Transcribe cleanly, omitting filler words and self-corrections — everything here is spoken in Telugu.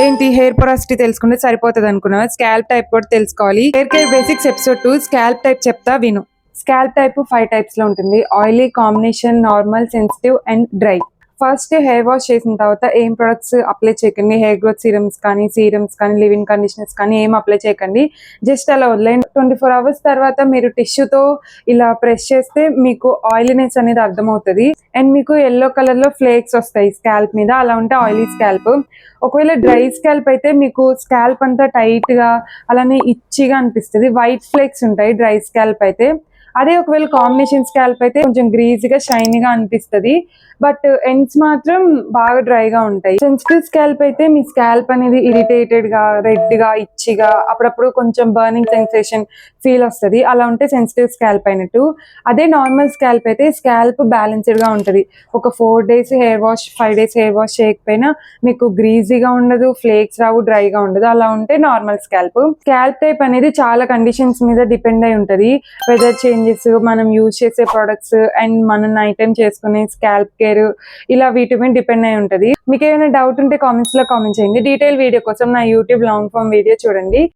ఏంటి హెయిర్ పొరాసిటీ తెలుసుకుంటే సరిపోతుంది అనుకున్నావా? స్కాల్ప్ టైప్ కూడా తెలుసుకోవాలి. Hair care basics episode 2 scalp type చెప్తా విను. స్కాల్ప్ టైప్ 5 టైప్స్ లో ఉంటుంది. Oily, combination, normal, sensitive and dry. First hair wash చేసిన తర్వాత ఏం ప్రొడక్ట్స్ అప్లై చేయకండి. హెయిర్ గ్రోత్ సీరమ్స్ కానీ లివింగ్ కండిషనర్స్ కానీ ఏం అప్లై చేయకండి. జస్ట్ అలా వదిలేయండి. 24 hours తర్వాత మీరు టిష్యూతో ఇలా ప్రెస్ చేస్తే మీకు ఆయిలీనెస్ అనేది అర్థమవుతుంది. అండ్ మీకు ఎల్లో కలర్ లో ఫ్లేక్స్ వస్తాయి స్కాల్ప్ మీద. అలా ఉంటే ఆయిలీ స్కాల్ప్. ఒకవేళ డ్రై స్కాల్ప్ అయితే మీకు స్కాల్ప్ అంతా టైట్ గా అలానే ఇచ్చిగా అనిపిస్తుంది. వైట్ ఫ్లేక్స్ ఉంటాయి డ్రై స్కాల్ప్ అయితే. అదే ఒకవేళ కాంబినేషన్ స్కాల్ప్ అయితే కొంచెం గ్రీజీగా షైనీగా అనిపిస్తుంది. బట్ ఎండ్స్ మాత్రం బాగా డ్రైగా ఉంటాయి. సెన్సిటివ్ స్కాల్ప్ అయితే మీ స్కాల్ప్ అనేది ఇరిటేటెడ్ గా, రెడ్ గా, ఇచ్చిగా, అప్పుడప్పుడు కొంచెం బర్నింగ్ సెన్సేషన్ ఫీల్ వస్తుంది. అలా ఉంటే సెన్సిటివ్ స్కాల్ప్ అయినట్టు. అదే నార్మల్ స్కాల్ప్ అయితే స్కాల్ప్ బ్యాలెన్స్డ్ గా ఉంటుంది. ఒక 4 days hair wash, 5 days hair wash చేయకపోయినా మీకు గ్రీజీగా ఉండదు, ఫ్లేక్స్ రావు, డ్రైగా ఉండదు. అలా ఉంటే నార్మల్ స్కాల్ప్. స్కాల్ప్ టైప్ అనేది చాలా కండిషన్స్ మీద డిపెండ్ అయి ఉంటుంది. వెదర్ చేంజెస్, మనం యూజ్ చేసే ప్రొడక్ట్స్ అండ్ మనం నైట్ టైం చేసుకునే స్కాల్ప్ కేర్, ఇలా వీటి మీద డిపెండ్ అయి ఉంటుంది. మీకు ఏమైనా డౌట్ ఉంటే కామెంట్స్ లో కామెంట్ చేయండి. డీటెయిల్ వీడియో కోసం నా యూట్యూబ్ లాంగ్ ఫామ్ వీడియో చూడండి.